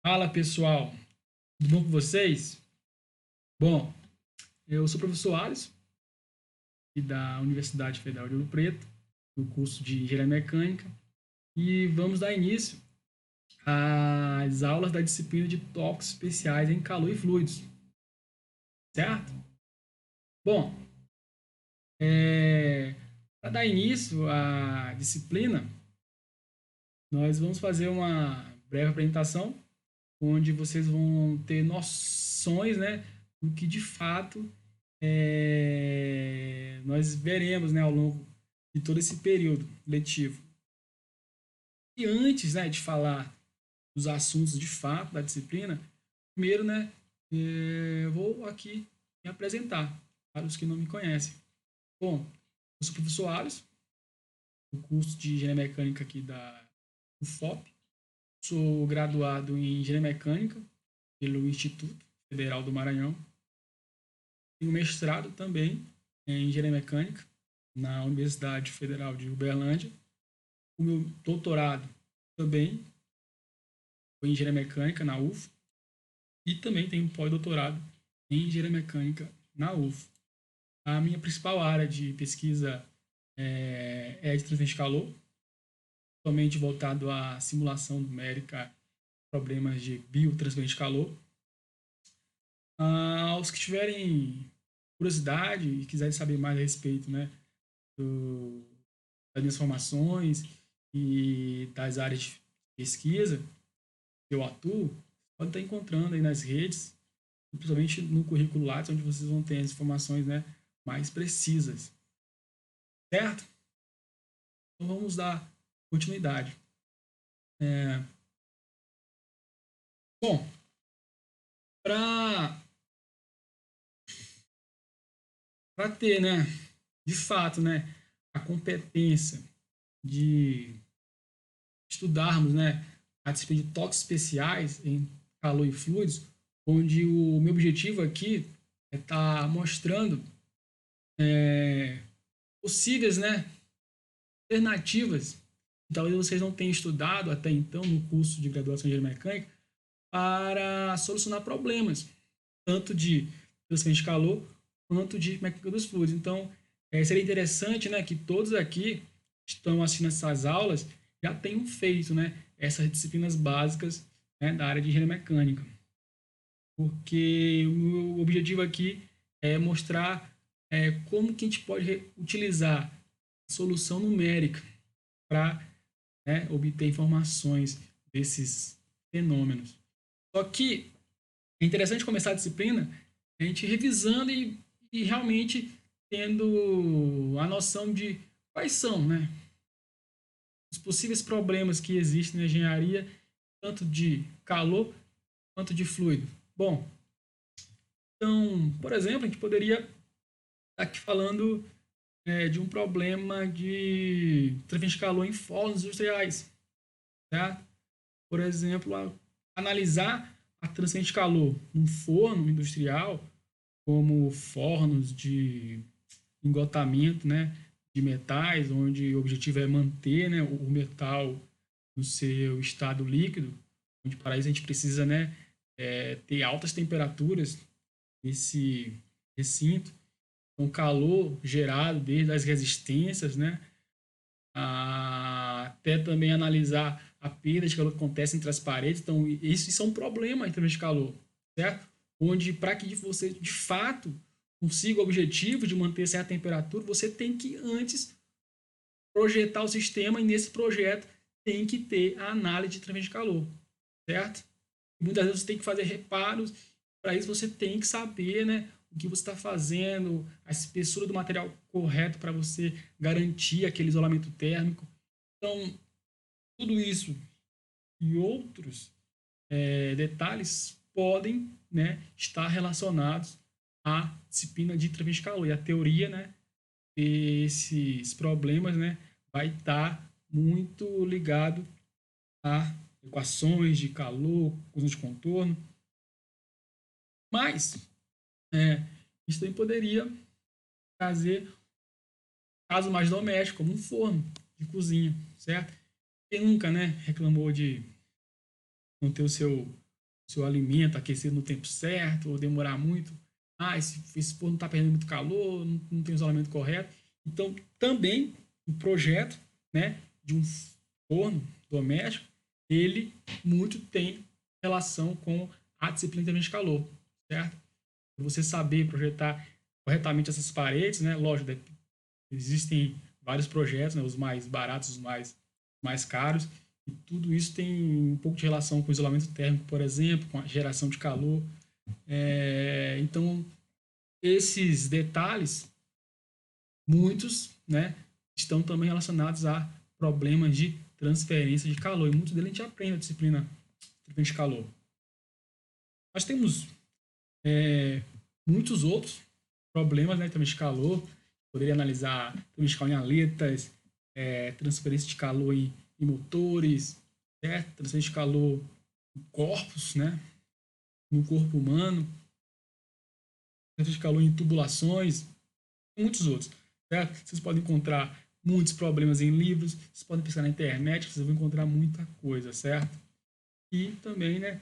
Fala pessoal, tudo bom com vocês? Bom, eu sou o professor Alisson, e da Universidade Federal de Ouro Preto, do curso de Engenharia Mecânica, e vamos dar início às aulas da disciplina de toques especiais em calor e fluidos, certo? Bom, para dar início à disciplina, nós vamos fazer uma breve apresentação, onde vocês vão ter noções, né, do que de fato nós veremos, né, ao longo de todo esse período letivo. E antes, né, de falar dos assuntos de fato da disciplina, primeiro, né, eu vou aqui me apresentar para os que não me conhecem. Bom, eu sou o professor Alisson, do curso de Engenharia Mecânica aqui da UFOP. Sou graduado em Engenharia Mecânica pelo Instituto Federal do Maranhão. Tenho mestrado também em Engenharia Mecânica na Universidade Federal de Uberlândia. O meu doutorado também foi em Engenharia Mecânica na UF e também tenho pós-doutorado em Engenharia Mecânica na UF. A minha principal área de pesquisa é de transferência de calor, totalmente voltado à simulação numérica, problemas de biotransferência de calor. Aos que tiverem curiosidade e quiserem saber mais a respeito, né, das minhas formações e das áreas de pesquisa que eu atuo, podem estar encontrando aí nas redes, principalmente no currículo Lattes, onde vocês vão ter as informações, né, mais precisas. Certo? Então vamos dar continuidade. Bom, para ter, né, de fato, né, a competência de estudarmos, né, a disciplina de toques especiais em calor e fluidos, onde o meu objetivo aqui é estar mostrando possíveis, né, alternativas que talvez vocês não tenham estudado até então no curso de graduação em engenharia mecânica para solucionar problemas, tanto de transferência de calor quanto de mecânica dos fluidos. Então, seria interessante, né, que todos aqui que estão assistindo essas aulas já tenham feito, né, essas disciplinas básicas, né, da área de engenharia mecânica, porque o meu objetivo aqui é mostrar como que a gente pode utilizar a solução numérica para, né, obter informações desses fenômenos. Só que é interessante começar a disciplina a gente revisando e realmente tendo a noção de quais são, né, os possíveis problemas que existem na engenharia, tanto de calor quanto de fluido. Bom, então, por exemplo, a gente poderia estar aqui falando de um problema de transferência de calor em fornos industriais, certo? Por exemplo, analisar a transferência de calor num forno industrial, como fornos de engotamento, né, de metais, onde o objetivo é manter, né, o metal no seu estado líquido, onde para isso a gente precisa, né, ter altas temperaturas nesse recinto, então calor gerado desde as resistências, né, até também analisar a perda de calor que acontece entre as paredes. Então, isso é um problema em termos de calor, certo? Onde, para que você de fato consiga o objetivo de manter certa temperatura, você tem que antes projetar o sistema e nesse projeto tem que ter a análise de transferência de calor, certo? E muitas vezes você tem que fazer reparos, para isso você tem que saber, né, o que você está fazendo, a espessura do material correto para você garantir aquele isolamento térmico. Então, tudo isso e outros detalhes podem, né, estar relacionados à disciplina de transferência de calor. E a teoria, né, desses problemas, né, vai estar muito ligado a equações de calor, equações de contorno. Mas isso também poderia trazer caso mais doméstico, como um forno de cozinha, certo? Quem nunca, né, reclamou de não ter o seu seu alimento aquecido no tempo certo, ou demorar muito. Esse forno está perdendo muito calor, não tem o isolamento correto. Então, também o projeto, né, de um forno doméstico, ele muito tem relação com a disciplina de calor, certo? Você saber projetar corretamente essas paredes, né? Lógico, existem vários projetos, né? Os mais baratos, os mais caros, e tudo isso tem um pouco de relação com o isolamento térmico, por exemplo, com a geração de calor. Então, esses detalhes, muitos, né, estão também relacionados a problemas de transferência de calor, e muitos deles a gente aprende na disciplina de calor. Nós temos muitos outros problemas, né, também de calor. Poderia analisar também de calor em aletas, transferência de calor em motores, certo? Transferência de calor em corpos, né, no corpo humano, transferência de calor em tubulações, e muitos outros, certo? Vocês podem encontrar muitos problemas em livros, vocês podem pesquisar na internet, vocês vão encontrar muita coisa, certo? E também, né,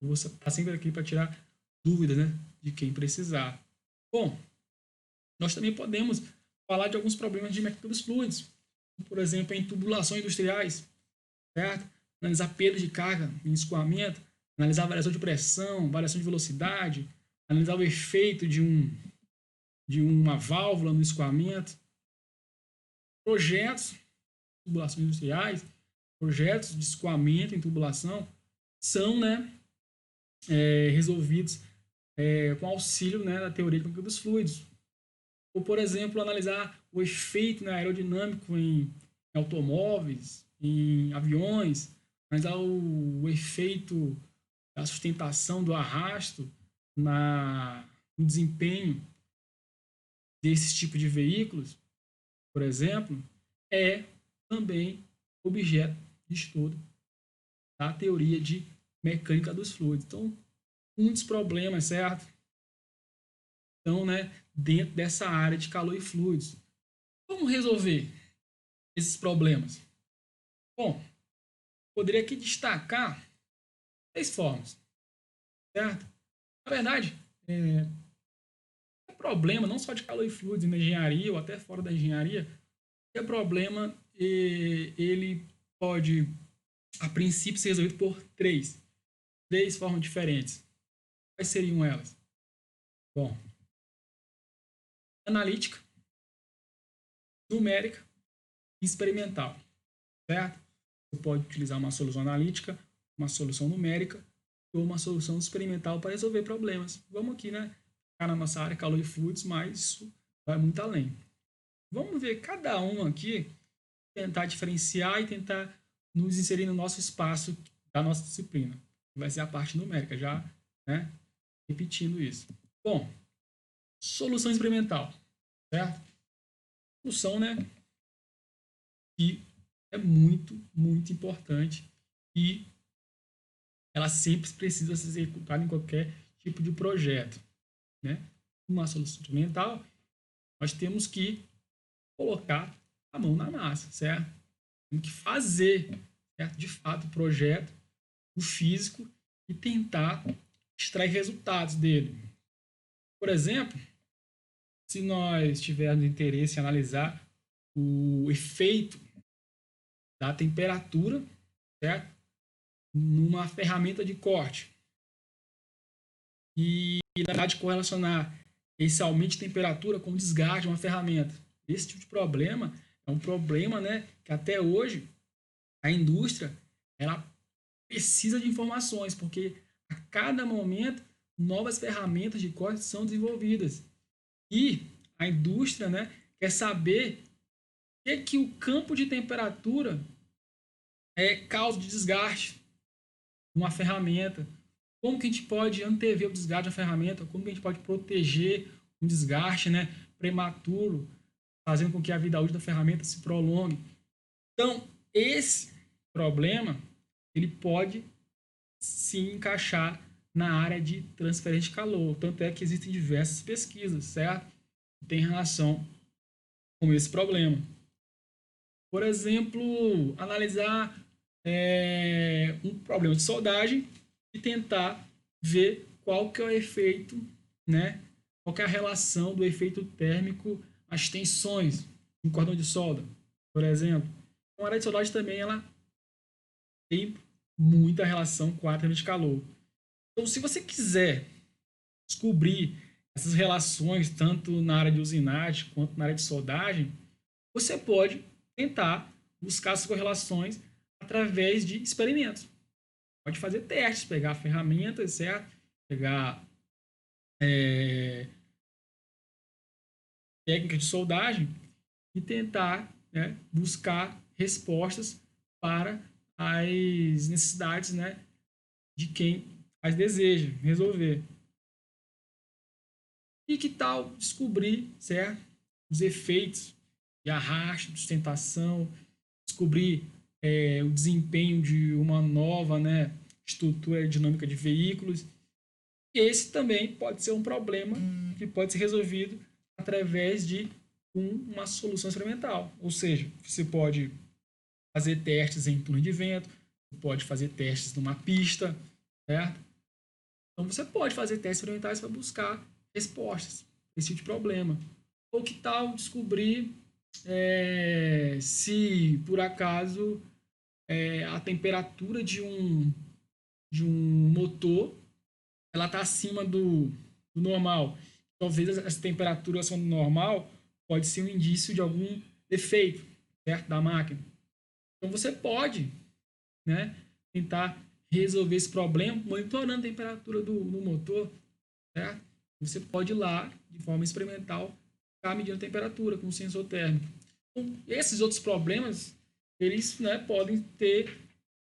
eu vou estar sempre aqui para tirar dúvidas, né, de quem precisar. Bom, nós também podemos falar de alguns problemas de mecânica dos fluidos, por exemplo, em tubulações industriais, certo? Analisar perda de carga em escoamento, analisar a variação de pressão, variação de velocidade, analisar o efeito de uma válvula no escoamento, projetos de tubulações industriais, projetos de escoamento em tubulação são, né, resolvidos com auxílio, né, da teoria de mecânica dos fluidos. Ou, por exemplo, analisar o efeito, né, aerodinâmico em automóveis, em aviões, analisar o efeito da sustentação do arrasto no desempenho desses tipos de veículos, por exemplo, é também objeto de estudo da teoria de mecânica dos fluidos. Então, muitos problemas, certo? Então, né, dentro dessa área de calor e fluidos. Como resolver esses problemas? Bom, poderia aqui destacar 6 formas, certo? Na verdade, problema não só de calor e fluidos na engenharia ou até fora da engenharia, problema ele pode, a princípio, ser resolvido por três formas diferentes. Quais seriam elas? Bom, analítica, numérica e experimental, certo? Você pode utilizar uma solução analítica, uma solução numérica ou uma solução experimental para resolver problemas. Vamos aqui, né? Ficar na nossa área, calor e fluidos, mas isso vai muito além. Vamos ver cada um aqui, tentar diferenciar e tentar nos inserir no nosso espaço da nossa disciplina, que vai ser a parte numérica, já, né, repetindo isso. Bom, solução experimental, certo? Solução, né, que é muito, muito importante e ela sempre precisa ser executada em qualquer tipo de projeto, né? Uma solução experimental, nós temos que colocar a mão na massa, certo? Temos que fazer, certo? De fato, o projeto, o físico, e tentar extrair resultados dele. Por exemplo, se nós tivermos interesse em analisar o efeito da temperatura, certo? Numa ferramenta de corte, e na verdade correlacionar esse aumento de temperatura com o desgaste de uma ferramenta. Esse tipo de problema é um problema, né, que até hoje a indústria ela precisa de informações, porque a cada momento novas ferramentas de corte são desenvolvidas. E a indústria, né, quer saber o que o campo de temperatura causa de desgaste numa ferramenta. Como que a gente pode antever o desgaste da ferramenta? Como que a gente pode proteger um desgaste, né, prematuro, fazendo com que a vida útil da ferramenta se prolongue? Então, esse problema ele pode se encaixar na área de transferência de calor. Tanto é que existem diversas pesquisas, certo? Que tem relação com esse problema. Por exemplo, analisar um problema de soldagem e tentar ver qual que é o efeito, né? Qual que é a relação do efeito térmico às tensões em cordão de solda, por exemplo. Então, a área de soldagem também ela tem muita relação com a térmica de calor. Então, se você quiser descobrir essas relações, tanto na área de usinagem quanto na área de soldagem, você pode tentar buscar essas correlações através de experimentos. Pode fazer testes, pegar ferramentas, certo? Pegar técnicas de soldagem e tentar, né, buscar respostas para as necessidades, né, de quem as deseja resolver. E que tal descobrir, certo, os efeitos de arrasto, de sustentação, descobrir o desempenho de uma nova, né, estrutura dinâmica de veículos. Esse também pode ser um problema que pode ser resolvido através de uma solução experimental. Ou seja, você pode fazer testes em túnel de vento, pode fazer testes numa pista, certo? Então você pode fazer testes experimentais para buscar respostas para esse tipo de problema. Ou que tal descobrir se por acaso a temperatura de um motor ela está acima do normal. Talvez essa temperatura acima do normal pode ser um indício de algum defeito, certo, da máquina. Então você pode, né, tentar resolver esse problema monitorando a temperatura do motor, certo? Você pode ir lá, de forma experimental, ficar medindo a temperatura com um sensor térmico. Então, esses outros problemas, eles, né, podem ter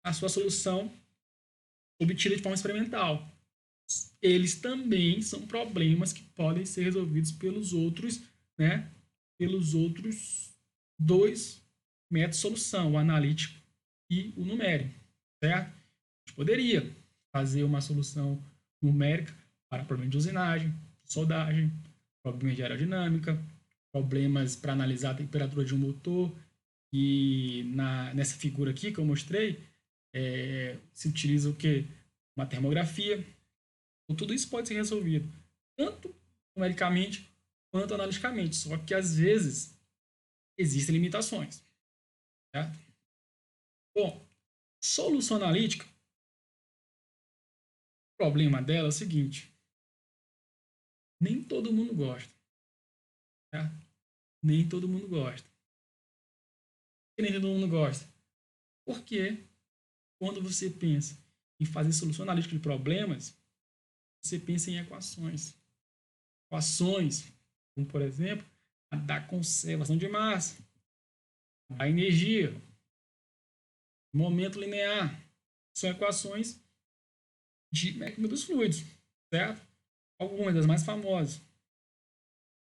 a sua solução obtida de forma experimental. Eles também são problemas que podem ser resolvidos pelos outros, né, pelos outros dois métodos de solução, o analítico e o numérico, certo? A gente poderia fazer uma solução numérica para problemas de usinagem, soldagem, problemas de aerodinâmica, problemas para analisar a temperatura de um motor, e nessa figura aqui que eu mostrei, se utiliza o quê? Uma termografia. Então, tudo isso pode ser resolvido, tanto numericamente quanto analiticamente, só que às vezes existem limitações. Certo? Bom, solução analítica, o problema dela é o seguinte: nem todo mundo gosta. Certo? Nem todo mundo gosta. Por que nem todo mundo gosta? Porque quando você pensa em fazer solução analítica de problemas, você pensa em equações. Equações, como por exemplo, a da conservação de massa, a energia, momento linear. São equações de mecânica dos fluidos, certo? Algumas das mais famosas.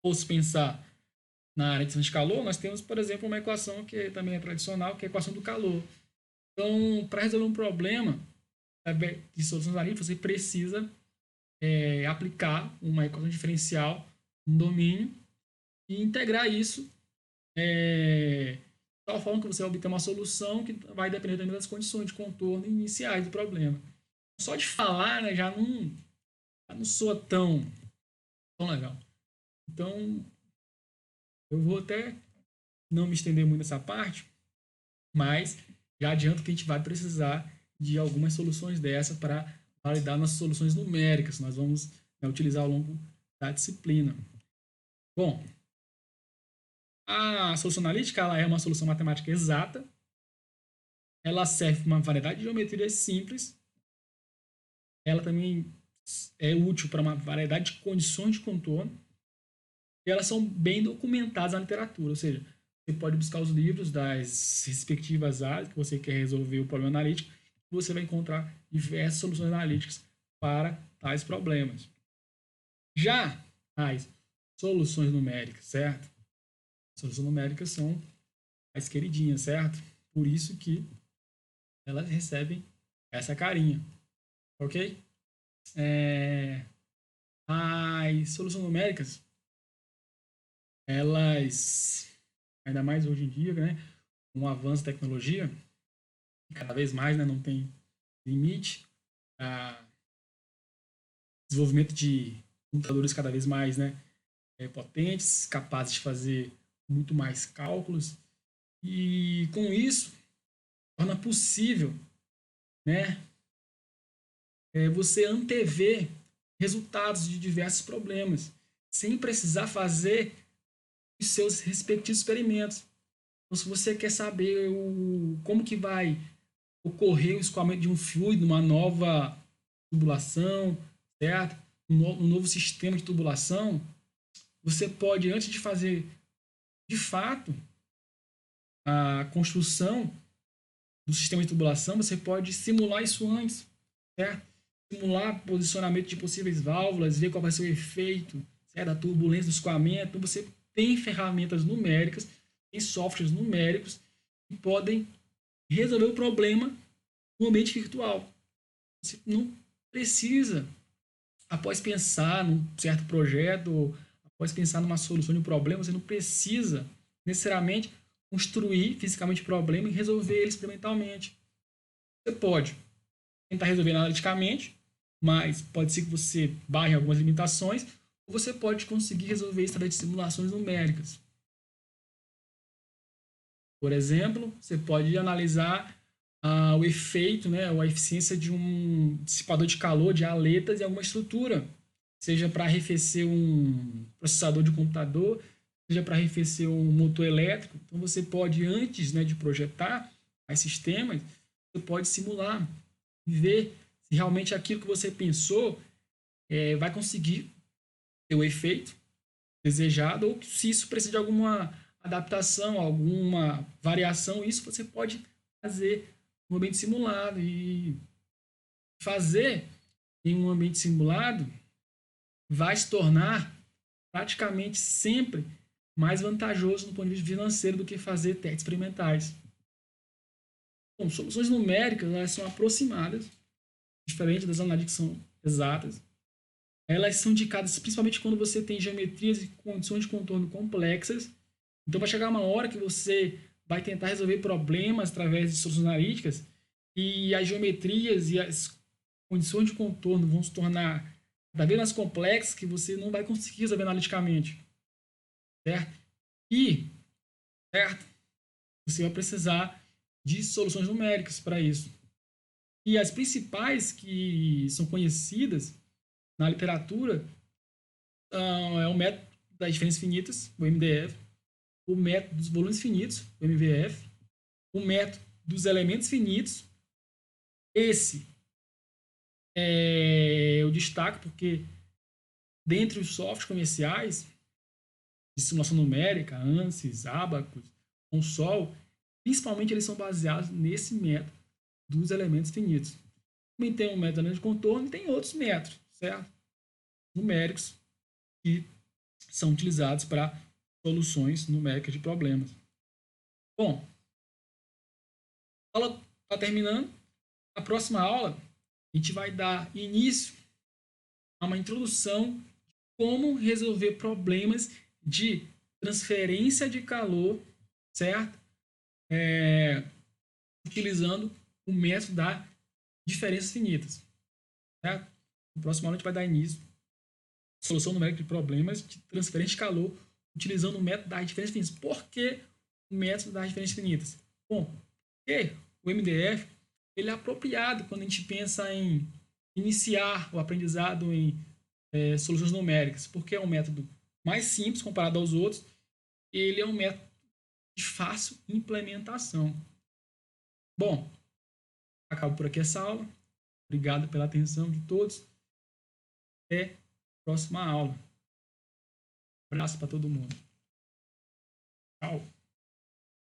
Ou se pensar na área de calor, nós temos, por exemplo, uma equação que também é tradicional, que é a equação do calor. Então, para resolver um problema de soluções analíticas, você precisa aplicar uma equação diferencial no domínio e integrar isso de tal forma que você vai obter uma solução que vai depender também das condições de contorno iniciais do problema. Só de falar, né, já não soa tão legal. Então, eu vou até não me estender muito nessa parte, mas já adianto que a gente vai precisar de algumas soluções dessa para validar nossas soluções numéricas que nós vamos, né, utilizar ao longo da disciplina. Bom, a solução analítica ela é uma solução matemática exata. Ela serve para uma variedade de geometrias simples. Ela também é útil para uma variedade de condições de contorno. E elas são bem documentadas na literatura, ou seja, você pode buscar os livros das respectivas áreas que você quer resolver o problema analítico, e você vai encontrar diversas soluções analíticas para tais problemas. Já as soluções numéricas, certo? As soluções numéricas são as queridinhas, certo? Por isso que elas recebem essa carinha, ok? As soluções numéricas, elas, ainda mais hoje em dia, né, com o avanço da tecnologia, cada vez mais, né, não tem limite desenvolvimento de computadores cada vez mais, né, potentes, capazes de fazer muito mais cálculos, e com isso torna possível, né, você antever resultados de diversos problemas, sem precisar fazer os seus respectivos experimentos. Então, se você quer saber como que vai ocorrer o escoamento de um fluido, uma nova tubulação, certo? Um novo sistema de tubulação, você pode, antes de fazer de fato a construção do sistema de tubulação, você pode simular isso antes, certo? Simular posicionamento de possíveis válvulas, ver qual vai ser o efeito, certo? Da turbulência do escoamento. Então, você tem ferramentas numéricas, tem softwares numéricos que podem resolver o problema no ambiente virtual. Você não precisa, após pensar num certo projeto, após pensar numa solução de um problema, você não precisa necessariamente construir fisicamente o problema e resolver ele experimentalmente. Você pode tentar resolver analiticamente, mas pode ser que você barre algumas limitações, ou você pode conseguir resolver isso através de simulações numéricas. Por exemplo, você pode analisar o efeito, né, ou a eficiência de um dissipador de calor de aletas em alguma estrutura, seja para arrefecer um processador de computador, seja para arrefecer um motor elétrico. Então você pode, antes, né, de projetar os sistemas, você pode simular e ver se realmente aquilo que você pensou vai conseguir ter o efeito desejado ou se isso precisa de alguma adaptação, alguma variação. Isso você pode fazer no ambiente simulado, e fazer em um ambiente simulado vai se tornar praticamente sempre mais vantajoso no ponto de vista financeiro do que fazer testes experimentais. Bom, soluções numéricas, elas são aproximadas, diferente das analíticas que são exatas. Elas são indicadas principalmente quando você tem geometrias e condições de contorno complexas. Então vai chegar uma hora que você vai tentar resolver problemas através de soluções analíticas e as geometrias e as condições de contorno vão se tornar cada vez mais complexas, que você não vai conseguir resolver analiticamente, certo? E, certo, você vai precisar de soluções numéricas para isso. E as principais que são conhecidas na literatura é o método das diferenças finitas, o MDF, o método dos volumes finitos, o MVF, o método dos elementos finitos. Esse eu destaco porque, dentre os softwares comerciais de simulação numérica, ANSYS, Abacus, Consol, principalmente eles são baseados nesse método dos elementos finitos. Também tem um método de contorno e tem outros métodos, certo? Numéricos que são utilizados para soluções numéricas de problemas. Bom, a aula está terminando. Na próxima aula, a gente vai dar início a uma introdução de como resolver problemas de transferência de calor, certo? Utilizando o método das diferenças finitas, certo? Na próxima aula, a gente vai dar início à solução numérica de problemas de transferência de calor utilizando o método das diferenças finitas. Por que o método das diferenças finitas? Bom, porque o MDF ele é apropriado quando a gente pensa em iniciar o aprendizado em soluções numéricas, porque é um método mais simples comparado aos outros, e ele é um método de fácil implementação. Bom, acabo por aqui essa aula. Obrigado pela atenção de todos. Até a próxima aula. Um abraço para todo mundo. Tchau.